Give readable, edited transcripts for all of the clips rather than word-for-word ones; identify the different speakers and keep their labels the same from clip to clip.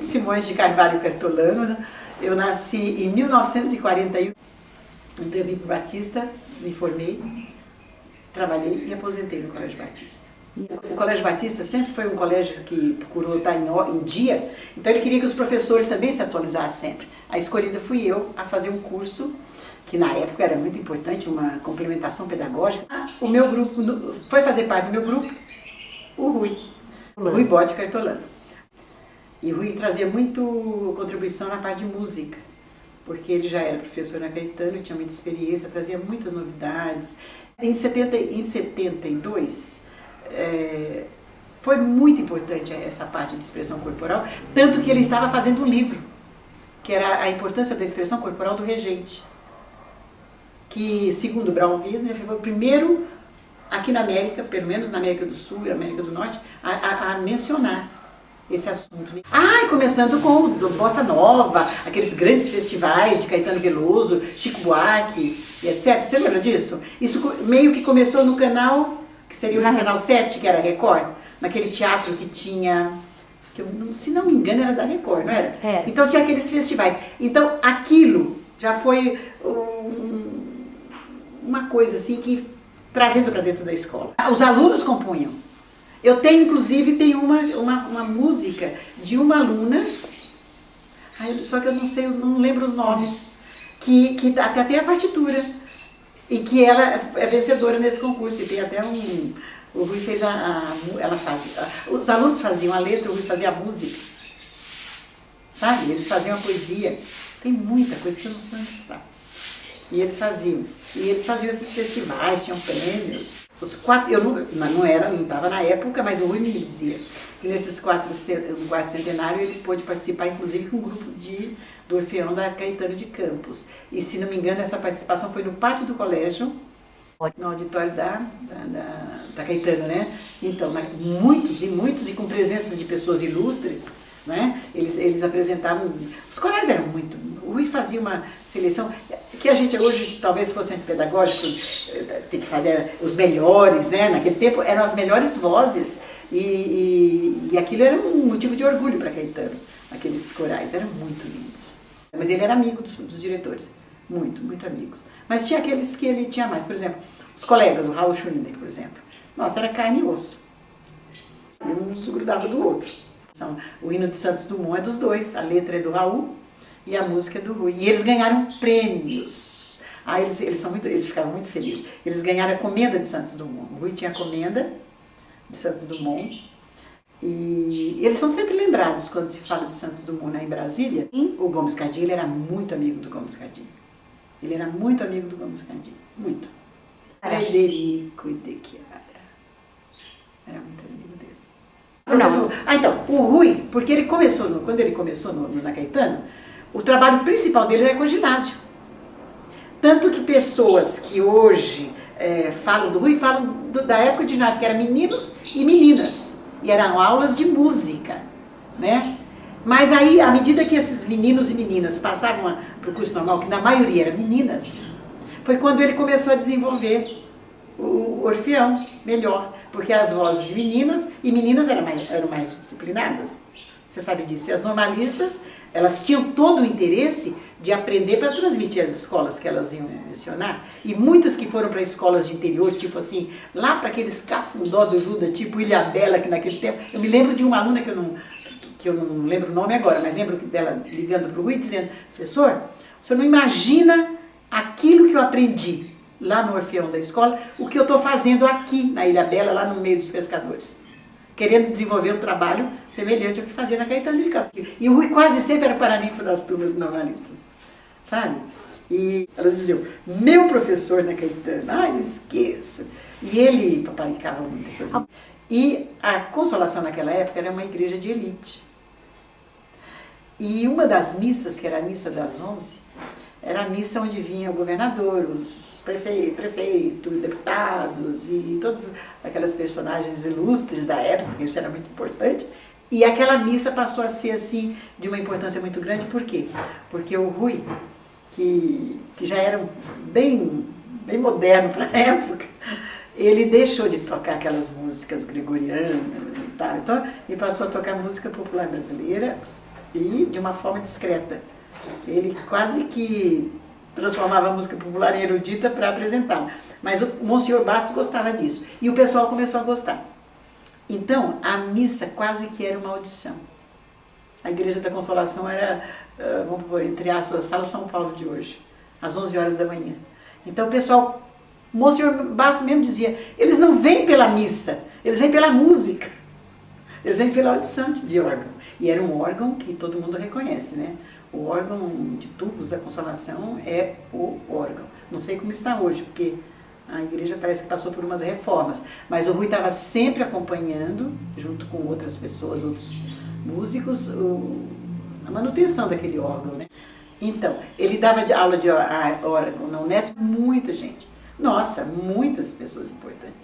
Speaker 1: Simões de Carvalho Cartolano, né? Eu nasci em 1941, então eu vim para o Batista, me formei, trabalhei e aposentei no Colégio Batista. O Colégio Batista sempre foi um colégio que procurou estar em dia, então ele queria que os professores também se atualizassem sempre. A escolhida fui eu a fazer um curso, que na época era muito importante, uma complementação pedagógica. O meu grupo, foi fazer parte do meu grupo, o Rui Bode Cartolano. E o Rui trazia muito contribuição na parte de música, porque ele já era professor na Caetano, tinha muita experiência, trazia muitas novidades. Em 72, foi muito importante essa parte de expressão corporal, tanto que ele estava fazendo um livro, que era a importância da expressão corporal do regente, que, segundo Brown Wisner, foi o primeiro aqui na América, pelo menos na América do Sul e América do Norte, a mencionar esse assunto. Começando com o Bossa Nova, aqueles grandes festivais de Caetano Veloso, Chico Buarque, e etc. Você lembra disso? Isso meio que começou no canal, que seria o canal 7, que era Record, naquele teatro que tinha, que se não me engano era da Record, não era? Então tinha aqueles festivais. Então aquilo já foi uma coisa assim que trazendo para dentro da escola. Os alunos compunham. Eu tenho, inclusive, uma música de uma aluna, só que eu não sei, eu não lembro os nomes, que até tem a partitura, e que ela é vencedora nesse concurso, e tem até o Rui fez os alunos faziam a letra, o Rui fazia a música, sabe? Eles faziam a poesia, tem muita coisa que eu não sei onde está. E eles faziam esses festivais, tinham prêmios. Os 4, eu não estava na época, mas o Rui me dizia que nesses 4 centenário ele pôde participar, inclusive, com um grupo do Orfeão da Caetano de Campos. E, se não me engano, essa participação foi no pátio do colégio, no auditório da Caetano, né? Então, muitos, e com presenças de pessoas ilustres, né? Eles apresentavam, os corais eram muito, o Rui fazia uma seleção, que a gente hoje, talvez fosse pedagógico, tem que fazer os melhores, né? Naquele tempo eram as melhores vozes, e aquilo era um motivo de orgulho para Caetano, aqueles corais, eram muito lindos. Mas ele era amigo dos diretores, muito, muito amigos. Mas tinha aqueles que ele tinha mais, por exemplo, os colegas, o Raul Schunider, por exemplo. Nossa, era carne e osso. Um desgrudava do outro. O hino de Santos Dumont é dos dois, a letra é do Raul e a música é do Rui. E eles ganharam prêmios. Eles ficaram muito felizes. Eles ganharam a comenda de Santos Dumont. O Rui tinha a comenda de Santos Dumont. E eles são sempre lembrados quando se fala de Santos Dumont, né, em Brasília. O Gomes Cardinho, ele era muito amigo do Gomes Cardinho. Ele era muito amigo do Gomes Cardinho. Muito. Frederico de Chiara. Era muito amigo dele. Então, o Rui, porque ele começou, quando ele começou na Caetano, o trabalho principal dele era com o ginásio. Tanto que pessoas que hoje falam do Rui, falam da época de ginásio, que eram meninos e meninas. E eram aulas de música, né? Mas aí, à medida que esses meninos e meninas passavam para o curso normal, que na maioria eram meninas, foi quando ele começou a desenvolver o Orfeão melhor, porque as vozes de meninos e meninas eram mais disciplinadas. Você sabe disso. E as normalistas, elas tinham todo o interesse de aprender para transmitir às escolas que elas iam lecionar. E muitas que foram para escolas de interior, tipo assim, lá para aqueles cafundó do Juda, tipo Ilhabela, que naquele tempo... Eu me lembro de uma aluna que eu não lembro o nome agora, mas lembro dela ligando para o Rui dizendo: professor, o senhor não imagina aquilo que eu aprendi lá no Orfeão da escola, o que eu estou fazendo aqui na Ilhabela, lá no meio dos pescadores. Querendo desenvolver um trabalho semelhante ao que fazia na Caetano de Campos. E o Rui quase sempre era paraninfo das turmas normalistas, sabe? E elas diziam: meu professor na Caetano, não esqueço. E ele paparicava muito essas coisas. E a Consolação naquela época era uma igreja de elite. E uma das missas, que era a missa das 11, era a missa onde vinha o governador, os prefeito, deputados e todas aquelas personagens ilustres da época, que isso era muito importante. E aquela missa passou a ser assim de uma importância muito grande. Por quê? Porque o Rui, que já era bem moderno para a época, ele deixou de tocar aquelas músicas gregorianas e tal, então ele passou a tocar música popular brasileira e de uma forma discreta. Ele quase que transformava a música popular em erudita para apresentá-la. Mas o Monsenhor Bastos gostava disso. E o pessoal começou a gostar. Então, a missa quase que era uma audição. A Igreja da Consolação era, vamos pôr, entre aspas, a Sala São Paulo de hoje, às 11 horas da manhã. Então, o pessoal, o Monsenhor Bastos mesmo dizia, eles não vêm pela missa, eles vêm pela música. Eles vêm pela audição de órgão. E era um órgão que todo mundo reconhece, né? O órgão de tubos da Consolação é o órgão. Não sei como está hoje, porque a igreja parece que passou por umas reformas. Mas o Rui estava sempre acompanhando, junto com outras pessoas, outros músicos, a manutenção daquele órgão, né? Então, ele dava aula de órgão na Unesp, muita gente. Nossa, muitas pessoas importantes.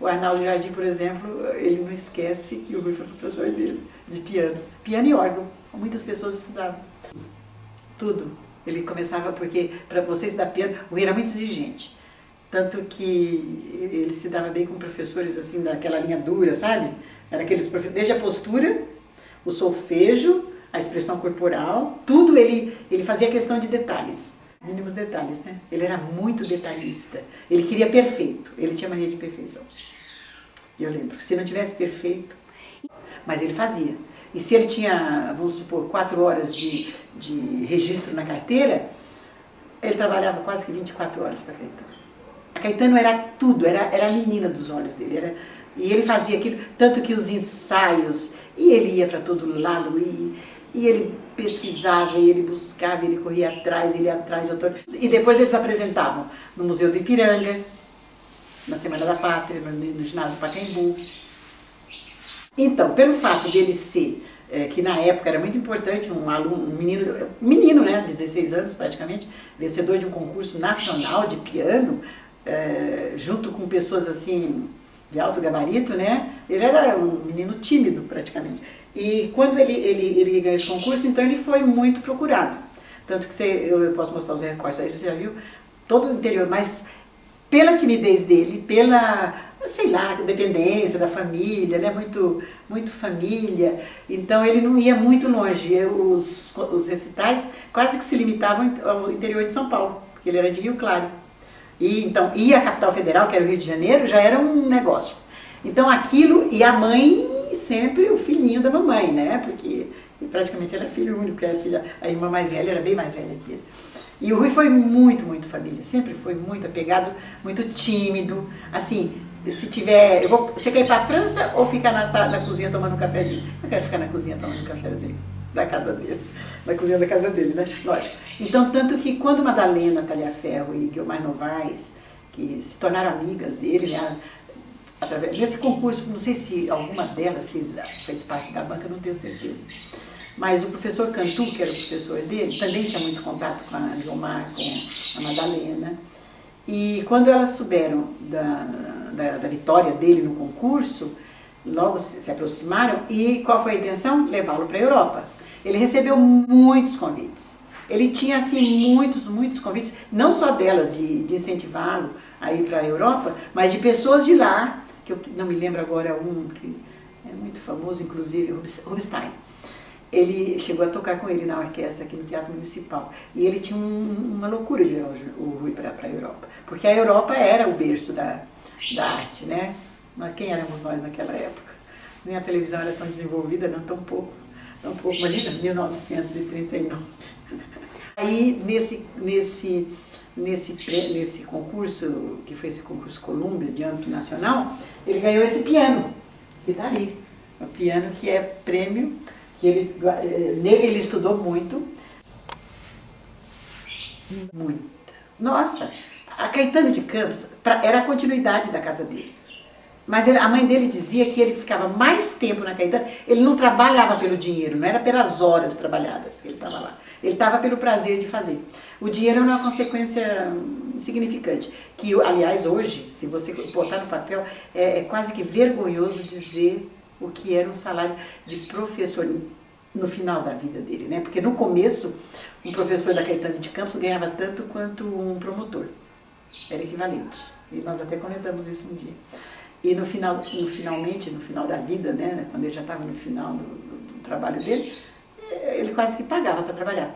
Speaker 1: O Arnaldo Jardim, por exemplo, ele não esquece que o Rui foi professor dele, de piano. Piano e órgão. Muitas pessoas estudavam. Tudo. Ele começava, porque para você estudar piano, o Rui era muito exigente. Tanto que ele se dava bem com professores assim, daquela linha dura, sabe? Era aqueles professores, desde a postura, o solfejo, a expressão corporal, tudo ele fazia questão de detalhes. Mínimos detalhes, né? Ele era muito detalhista. Ele queria perfeito. Ele tinha mania de perfeição. Eu lembro. Se não tivesse perfeito, mas ele fazia. E se ele tinha, vamos supor, 4 horas de registro na carteira, ele trabalhava quase que 24 horas para Caetano. A Caetano era tudo, era a menina dos olhos dele. E ele fazia aquilo, tanto que os ensaios, e ele ia para todo lado, e ele pesquisava, e ele buscava, ele corria atrás, ele ia atrás. E depois eles apresentavam no Museu do Ipiranga, na Semana da Pátria, no Ginásio Pacaembu. Então, pelo fato de ele ser, que na época era muito importante, um menino, né, 16 anos praticamente, vencedor de um concurso nacional de piano, junto com pessoas assim de alto gabarito, né, ele era um menino tímido praticamente. E quando ele ganhou esse concurso, então ele foi muito procurado. Tanto que eu posso mostrar os recortes aí, você já viu, todo o interior, mas pela timidez dele, pela, sei lá, dependência da família, né? Muito família, então ele não ia muito longe. Os recitais quase que se limitavam ao interior de São Paulo, porque ele era de Rio Claro. Então, e a capital federal, que era o Rio de Janeiro, já era um negócio. Então aquilo, e a mãe sempre o filhinho da mamãe, né? Porque praticamente era filho único, porque a irmã mais velha era bem mais velha que ele. E o Rui foi muito família, sempre foi muito apegado, muito tímido. Assim, se tiver, você quer ir para a França ou ficar na cozinha tomando um cafezinho? Eu quero ficar na cozinha tomando um cafezinho da casa dele, na cozinha da casa dele, né? Lógico. Então, tanto que quando Madalena Taliaferro e Guilmar Novaes, que se tornaram amigas dele, né? Nesse concurso, não sei se alguma delas fez parte da banca, não tenho certeza. Mas o professor Cantu, que era o professor dele, também tinha muito contato com a Guilmar, com a Madalena. E quando elas souberam da vitória dele no concurso, logo se aproximaram. E qual foi a intenção? Levá-lo para a Europa. Ele recebeu muitos convites. Ele tinha, assim, muitos convites, não só delas, de incentivá-lo a ir para a Europa, mas de pessoas de lá, que eu não me lembro agora um, que é muito famoso, inclusive, Rubinstein. Ele chegou a tocar com ele na orquestra aqui no Teatro Municipal. E ele tinha uma loucura de levar o Rui para a Europa. Porque a Europa era o berço da arte, né? Mas quem éramos nós naquela época? Nem a televisão era tão desenvolvida, não, tão pouco. Imagina, 1939. Aí, nesse concurso, que foi esse concurso Columbia, de âmbito nacional, ele ganhou esse piano, que está ali. O piano que é prêmio, que nele ele estudou muito. Nossa, a Caetano de Campos era a continuidade da casa dele. Mas a mãe dele dizia que ele ficava mais tempo na Caetano, ele não trabalhava pelo dinheiro, não era pelas horas trabalhadas que ele estava lá. Ele estava pelo prazer de fazer. O dinheiro é uma consequência insignificante, que, aliás, hoje, se você botar no papel, é quase que vergonhoso dizer o que era um salário de professor no final da vida dele, né? Porque no começo, um professor da Caetano de Campos ganhava tanto quanto um promotor. Era equivalente. E nós até comentamos isso um dia. E no final da vida, né, quando ele já estava no final do trabalho dele, ele quase que pagava para trabalhar.